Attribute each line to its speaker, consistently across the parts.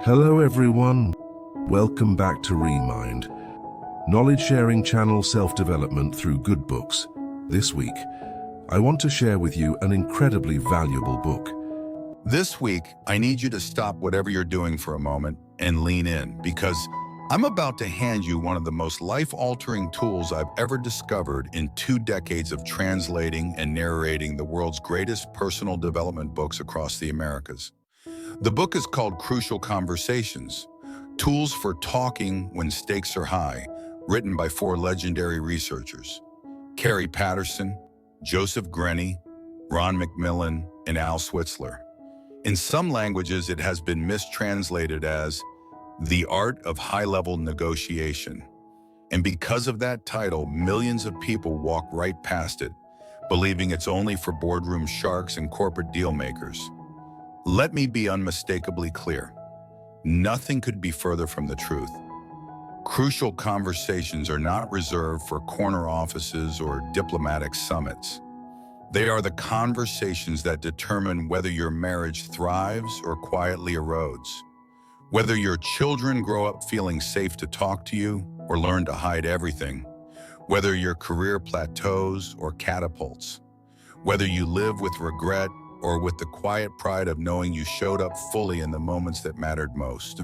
Speaker 1: Hello everyone, welcome back to Remind, knowledge sharing channel self-development through good books. This week, I want to share with you an incredibly valuable book.
Speaker 2: This week, I need you to stop whatever you're doing for a moment and lean in because I'm about to hand you one of the most life-altering tools I've ever discovered in 2 decades of translating and narrating the world's greatest personal development books across the Americas. The book is called Crucial Conversations, Tools for Talking When Stakes Are High, written by 4 legendary researchers, Carrie Patterson, Joseph Grenny, Ron McMillan, and Al Switzler. In some languages, it has been mistranslated as The Art of High-Level Negotiation. And because of that title, millions of people walk right past it, believing it's only for boardroom sharks and corporate deal makers. Let me be unmistakably clear. Nothing could be further from the truth. Crucial conversations are not reserved for corner offices or diplomatic summits. They are the conversations that determine whether your marriage thrives or quietly erodes, whether your children grow up feeling safe to talk to you or learn to hide everything, whether your career plateaus or catapults, whether you live with regret or with the quiet pride of knowing you showed up fully in the moments that mattered most.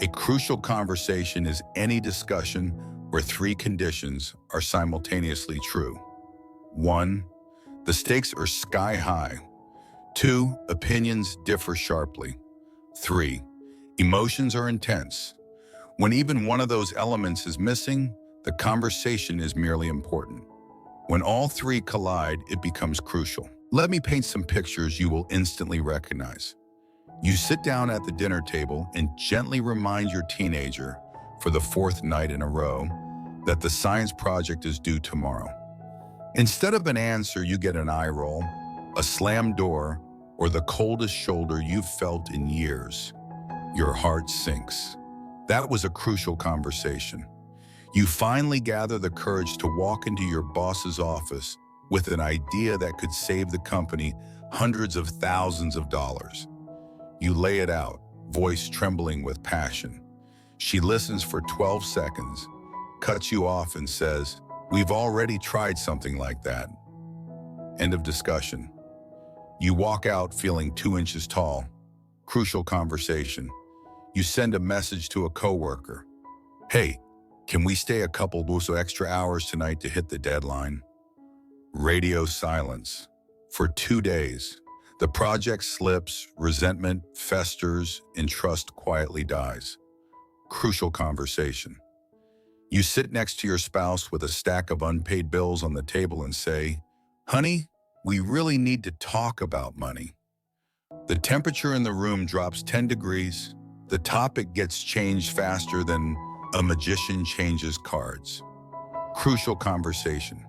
Speaker 2: A crucial conversation is any discussion where 3 conditions are simultaneously true. 1, the stakes are sky high. 2, opinions differ sharply. 3, emotions are intense. When even one of those elements is missing, the conversation is merely important. When all 3 collide, it becomes crucial. Let me paint some pictures you will instantly recognize. You sit down at the dinner table and gently remind your teenager, for the 4th night in a row, that the science project is due tomorrow. Instead of an answer, you get an eye roll, a slammed door, or the coldest shoulder you've felt in years. Your heart sinks. That was a crucial conversation. You finally gather the courage to walk into your boss's office with an idea that could save the company hundreds of thousands of dollars. You lay it out, voice trembling with passion. She listens for 12 seconds, cuts you off and says, "We've already tried something like that." End of discussion. You walk out feeling 2 inches tall. Crucial conversation. You send a message to a coworker. "Hey, can we stay a couple extra hours tonight to hit the deadline?" Radio silence. For 2 days, the project slips, resentment festers, and trust quietly dies. Crucial conversation. You sit next to your spouse with a stack of unpaid bills on the table and say, "Honey, we really need to talk about money." The temperature in the room drops 10 degrees. The topic gets changed faster than a magician changes cards. Crucial conversation.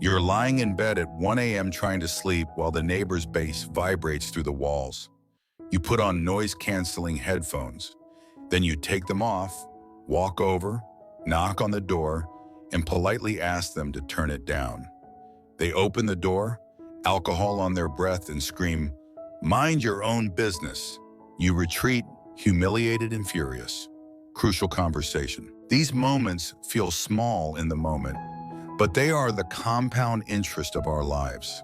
Speaker 2: You're lying in bed at 1 a.m. trying to sleep while the neighbor's bass vibrates through the walls. You put on noise-canceling headphones. Then you take them off, walk over, knock on the door, and politely ask them to turn it down. They open the door, alcohol on their breath, and scream, "Mind your own business." You retreat, humiliated and furious. Crucial conversation. These moments feel small in the moment, but they are the compound interest of our lives.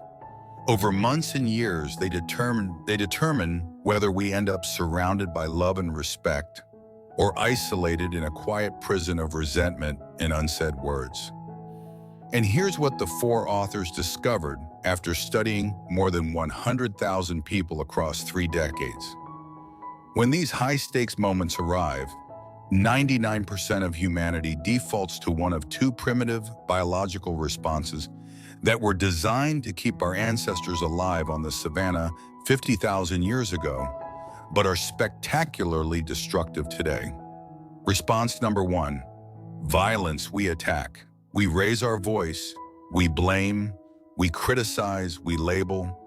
Speaker 2: Over months and years, they determine whether we end up surrounded by love and respect or isolated in a quiet prison of resentment and unsaid words. And here's what the 4 authors discovered after studying more than 100,000 people across 3 decades. When these high-stakes moments arrive, 99% of humanity defaults to one of 2 primitive biological responses that were designed to keep our ancestors alive on the savannah 50,000 years ago, but are spectacularly destructive today. Response number 1, violence. We attack. We raise our voice. We blame. We criticize. We label.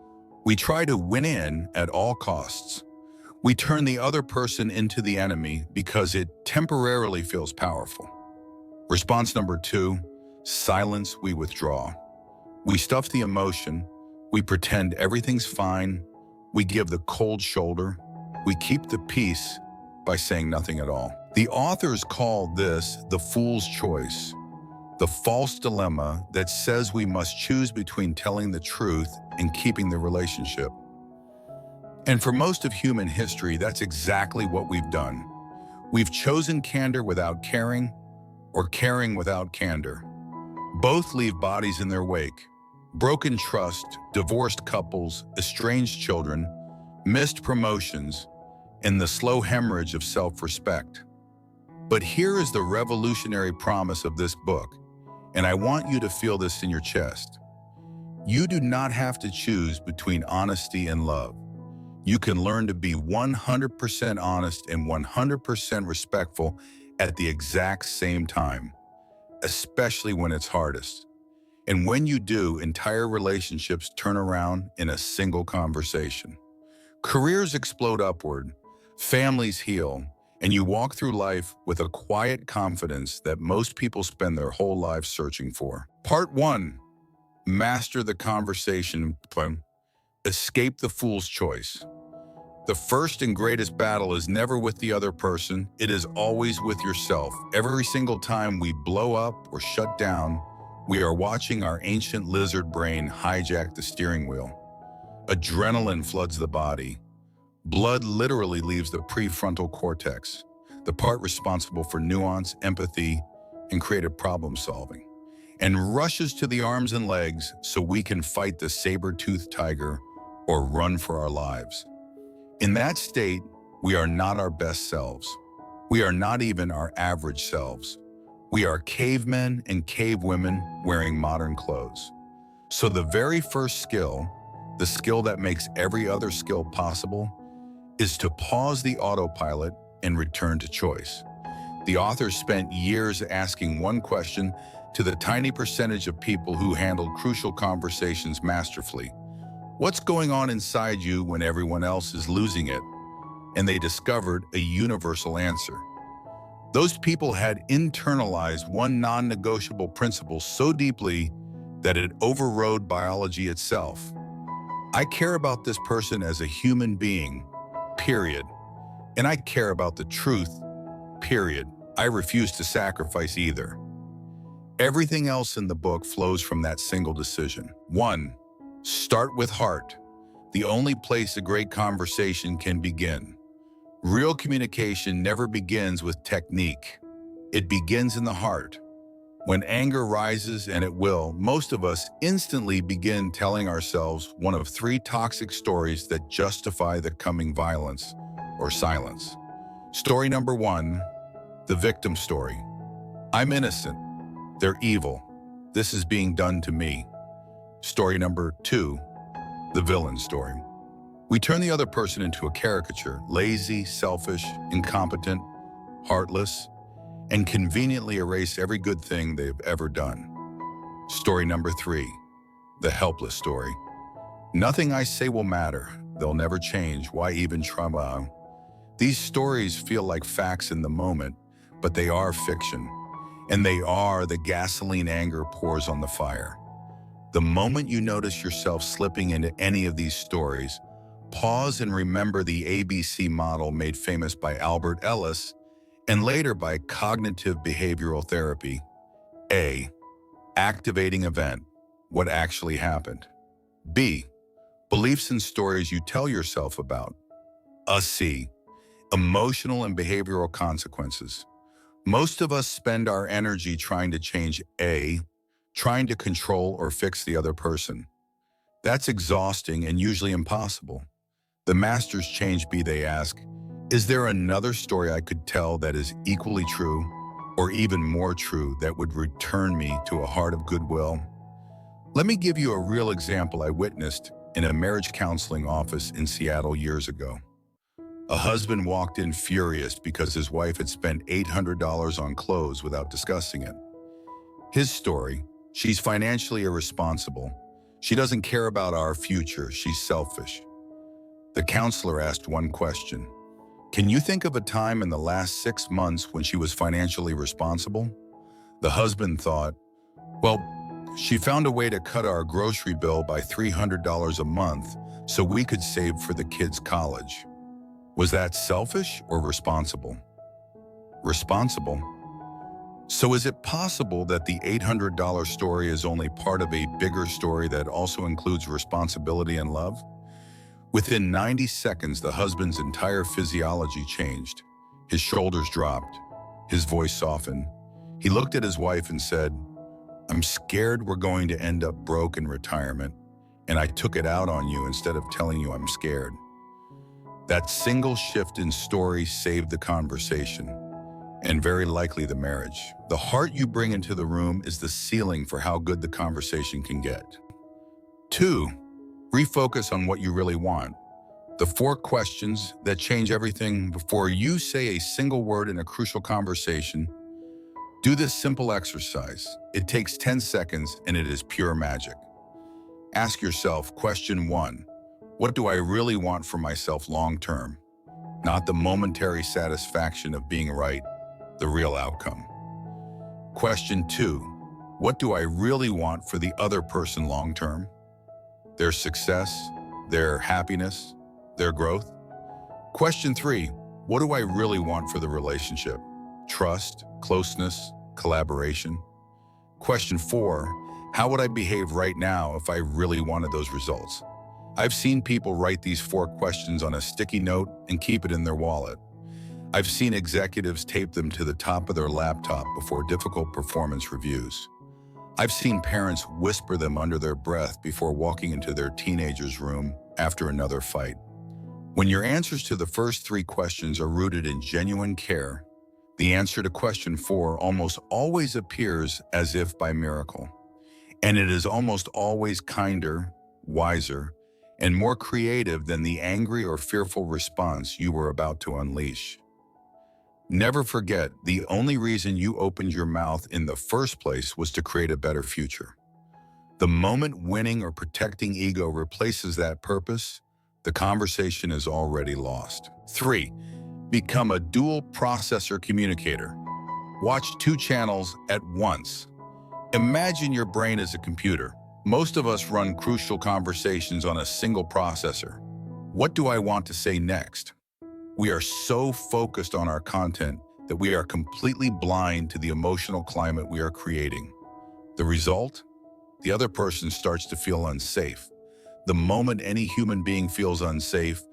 Speaker 2: We try to win in at all costs. We turn the other person into the enemy because it temporarily feels powerful. Response number 2, silence. We withdraw. We stuff the emotion. We pretend everything's fine. We give the cold shoulder. We keep the peace by saying nothing at all. The authors call this the fool's choice, the false dilemma that says we must choose between telling the truth and keeping the relationship. And for most of human history, that's exactly what we've done. We've chosen candor without caring, or caring without candor. Both leave bodies in their wake. Broken trust, divorced couples, estranged children, missed promotions, and the slow hemorrhage of self-respect. But here is the revolutionary promise of this book, and I want you to feel this in your chest. You do not have to choose between honesty and love. You can learn to be 100% honest and 100% respectful at the exact same time, especially when it's hardest. And when you do, entire relationships turn around in a single conversation. Careers explode upward, families heal, and you walk through life with a quiet confidence that most people spend their whole lives searching for. Part 1. Master the conversation. Escape the fool's choice. The first and greatest battle is never with the other person. It is always with yourself. Every single time we blow up or shut down, we are watching our ancient lizard brain hijack the steering wheel. Adrenaline floods the body. Blood literally leaves the prefrontal cortex, the part responsible for nuance, empathy, and creative problem solving, and rushes to the arms and legs so we can fight the saber-toothed tiger or run for our lives. In that state, we are not our best selves. We are not even our average selves. We are cavemen and cavewomen wearing modern clothes. So the very first skill, the skill that makes every other skill possible, is to pause the autopilot and return to choice. The authors spent years asking one question to the tiny percentage of people who handled crucial conversations masterfully. What's going on inside you when everyone else is losing it? And they discovered a universal answer. Those people had internalized one non-negotiable principle so deeply that it overrode biology itself. I care about this person as a human being, period. And I care about the truth, period. I refuse to sacrifice either. Everything else in the book flows from that single decision. 1. Start with heart, the only place a great conversation can begin. Real communication never begins with technique. It begins in the heart. When anger rises, and it will, most of us instantly begin telling ourselves one of 3 toxic stories that justify the coming violence or silence. Story number 1, the victim story. I'm innocent. They're evil. This is being done to me. Story number 2, the villain story. We turn the other person into a caricature, lazy, selfish, incompetent, heartless, and conveniently erase every good thing they've ever done. Story number 3, the helpless story. Nothing I say will matter. They'll never change. Why even try? These stories feel like facts in the moment, but they are fiction. And they are the gasoline anger pours on the fire. The moment you notice yourself slipping into any of these stories, pause and remember the ABC model made famous by Albert Ellis and later by cognitive behavioral therapy. A. Activating event. What actually happened. B. Beliefs and stories you tell yourself about. C. Emotional and behavioral consequences. Most of us spend our energy trying to change A, trying to control or fix the other person. That's exhausting and usually impossible. The masters change B, they ask, is there another story I could tell that is equally true or even more true that would return me to a heart of goodwill? Let me give you a real example I witnessed in a marriage counseling office in Seattle years ago. A husband walked in furious because his wife had spent $800 on clothes without discussing it. His story: she's financially irresponsible. She doesn't care about our future. She's selfish. The counselor asked one question. Can you think of a time in the last 6 months when she was financially responsible? The husband thought, well, she found a way to cut our grocery bill by $300 a month so we could save for the kids' college. Was that selfish or responsible? Responsible. So is it possible that the $800 story is only part of a bigger story that also includes responsibility and love? Within 90 seconds, the husband's entire physiology changed. His shoulders dropped. His voice softened. He looked at his wife and said, "I'm scared we're going to end up broke in retirement, and I took it out on you instead of telling you I'm scared." That single shift in story saved the conversation, and very likely the marriage. The heart you bring into the room is the ceiling for how good the conversation can get. 2. Refocus on what you really want. The 4 questions that change everything before you say a single word in a crucial conversation. Do this simple exercise. It takes 10 seconds and it is pure magic. Ask yourself, question 1, what do I really want for myself long term? Not the momentary satisfaction of being right, the real outcome. Question 2, what do I really want for the other person long term? Their success, their happiness, their growth? Question 3, what do I really want for the relationship? Trust, closeness, collaboration? Question 4, how would I behave right now if I really wanted those results? I've seen people write these 4 questions on a sticky note and keep it in their wallet. I've seen executives tape them to the top of their laptop before difficult performance reviews. I've seen parents whisper them under their breath before walking into their teenager's room after another fight. When your answers to the first 3 questions are rooted in genuine care, the answer to question 4 almost always appears as if by miracle. And it is almost always kinder, wiser, and more creative than the angry or fearful response you were about to unleash. Never forget, the only reason you opened your mouth in the first place was to create a better future. The moment winning or protecting ego replaces that purpose, the conversation is already lost. 3. Become a dual processor communicator. Watch 2 channels at once. Imagine your brain as a computer. Most of us run crucial conversations on a single processor. What do I want to say next? We are so focused on our content that we are completely blind to the emotional climate we are creating. The result? The other person starts to feel unsafe. The moment any human being feels unsafe,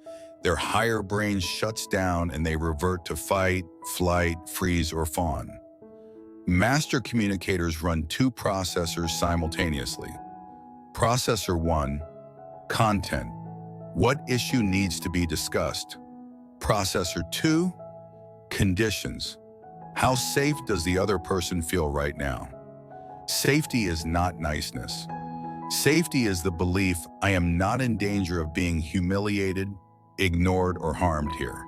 Speaker 2: their higher brain shuts down and they revert to fight, flight, freeze, or fawn. Master communicators run 2 processors simultaneously. Processor 1, content. What issue needs to be discussed? Processor 2, conditions. How safe does the other person feel right now? Safety is not niceness. Safety is the belief I am not in danger of being humiliated, ignored, or harmed here.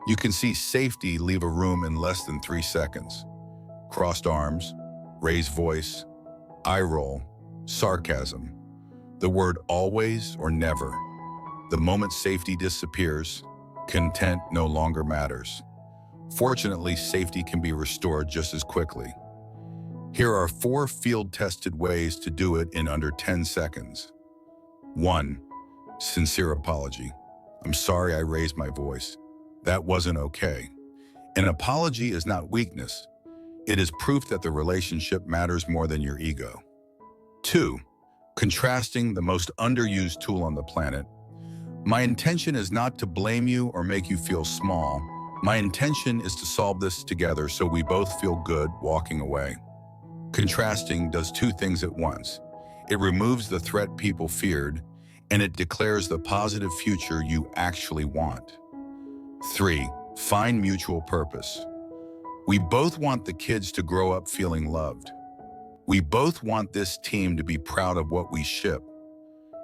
Speaker 2: You can see safety leave a room in less than 3 seconds. Crossed arms, raised voice, eye roll, sarcasm. The word always or never. The moment safety disappears, content no longer matters. Fortunately, safety can be restored just as quickly. Here are 4 field-tested ways to do it in under 10 seconds. 1. Sincere apology. I'm sorry I raised my voice. That wasn't okay. An apology is not weakness. It is proof that the relationship matters more than your ego. 2. Contrasting, the most underused tool on the planet. My intention is not to blame you or make you feel small. My intention is to solve this together so we both feel good walking away. Contrasting does 2 things at once. It removes the threat people feared, and it declares the positive future you actually want. 3. Find mutual purpose. We both want the kids to grow up feeling loved. We both want this team to be proud of what we ship.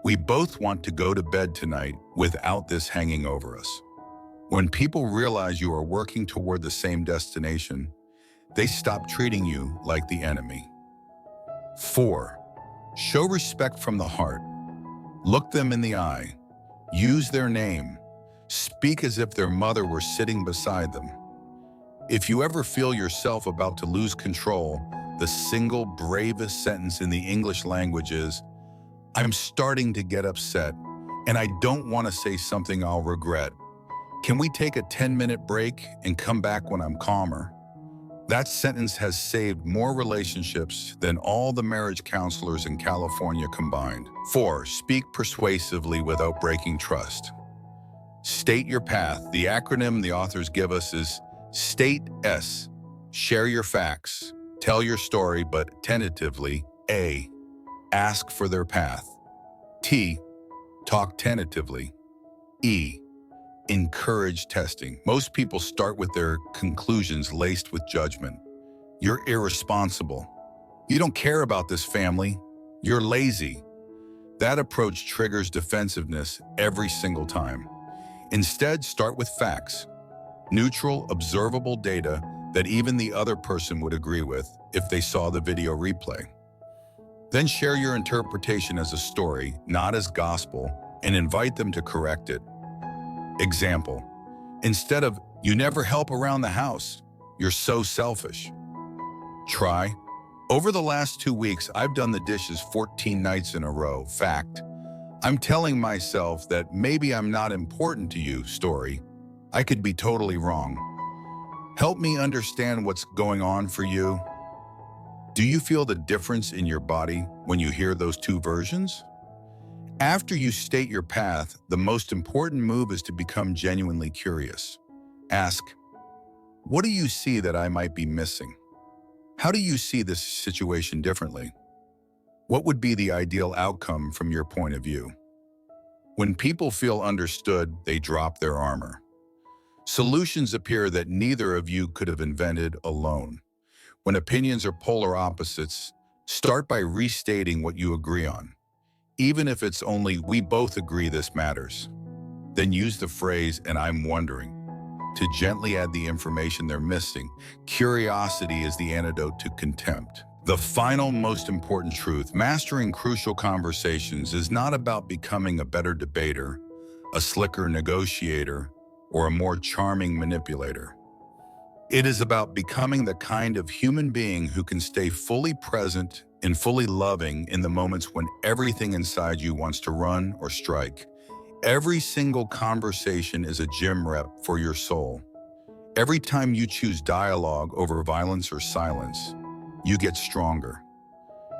Speaker 2: We both want to go to bed tonight without this hanging over us. When people realize you are working toward the same destination, they stop treating you like the enemy. 4. Show respect from the heart. Look them in the eye. Use their name. Speak as if their mother were sitting beside them. If you ever feel yourself about to lose control, the single bravest sentence in the English language is, "I'm starting to get upset, and I don't want to say something I'll regret. Can we take a 10-minute break and come back when I'm calmer? That sentence has saved more relationships than all the marriage counselors in California combined. 4. Speak persuasively without breaking trust. State your path. The acronym the authors give us is STATE S. Share your facts. Tell your story, but tentatively. A. Ask for their path. T. Talk tentatively. E. Encourage testing. Most people start with their conclusions laced with judgment. You're irresponsible. You don't care about this family. You're lazy. That approach triggers defensiveness every single time. Instead, start with facts. Neutral, observable data that even the other person would agree with if they saw the video replay. Then share your interpretation as a story, not as gospel, and invite them to correct it. Example, instead of, "You never help around the house, you're so selfish." Try, "Over the last 2 weeks, I've done the dishes 14 nights in a row. Fact, I'm telling myself that maybe I'm not important to you." Story, "I could be totally wrong. Help me understand what's going on for you." Do you feel the difference in your body when you hear those two versions? After you state your path, the most important move is to become genuinely curious. Ask, "What do you see that I might be missing? How do you see this situation differently? What would be the ideal outcome from your point of view?" When people feel understood, they drop their armor. Solutions appear that neither of you could have invented alone. When opinions are polar opposites, start by restating what you agree on. Even if it's only, "We both agree this matters." Then use the phrase, "and I'm wondering," to gently add the information they're missing. Curiosity is the antidote to contempt. The final, most important truth: mastering crucial conversations is not about becoming a better debater, a slicker negotiator, or a more charming manipulator. It is about becoming the kind of human being who can stay fully present and fully loving in the moments when everything inside you wants to run or strike. Every single conversation is a gym rep for your soul. Every time you choose dialogue over violence or silence, you get stronger.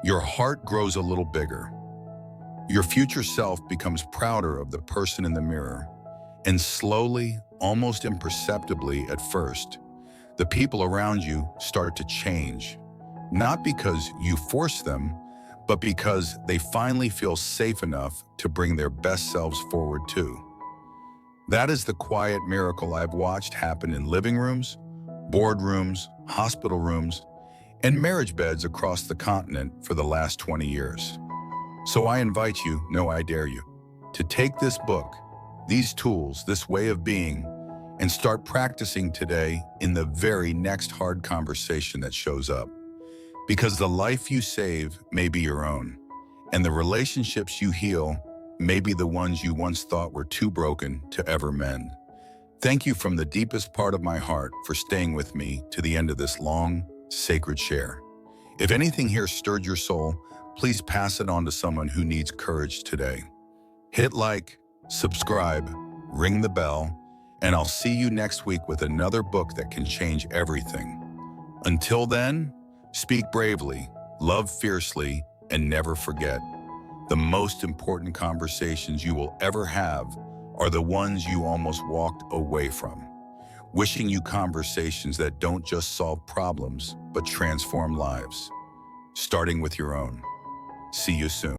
Speaker 2: Your heart grows a little bigger. Your future self becomes prouder of the person in the mirror. And slowly, almost imperceptibly at first, the people around you start to change. Not because you force them, but because they finally feel safe enough to bring their best selves forward too. That is the quiet miracle I've watched happen in living rooms, boardrooms, hospital rooms, and marriage beds across the continent for the last 20 years. So I invite you, no, I dare you, to take this book, these tools, this way of being, and start practicing today in the very next hard conversation that shows up. Because the life you save may be your own, and the relationships you heal may be the ones you once thought were too broken to ever mend. Thank you from the deepest part of my heart for staying with me to the end of this long, sacred share. If anything here stirred your soul, please pass it on to someone who needs courage today. Hit like, subscribe, ring the bell, and I'll see you next week with another book that can change everything. Until then, speak bravely, love fiercely, and never forget, the most important conversations you will ever have are the ones you almost walked away from. Wishing you conversations that don't just solve problems, but transform lives, starting with your own. See you soon.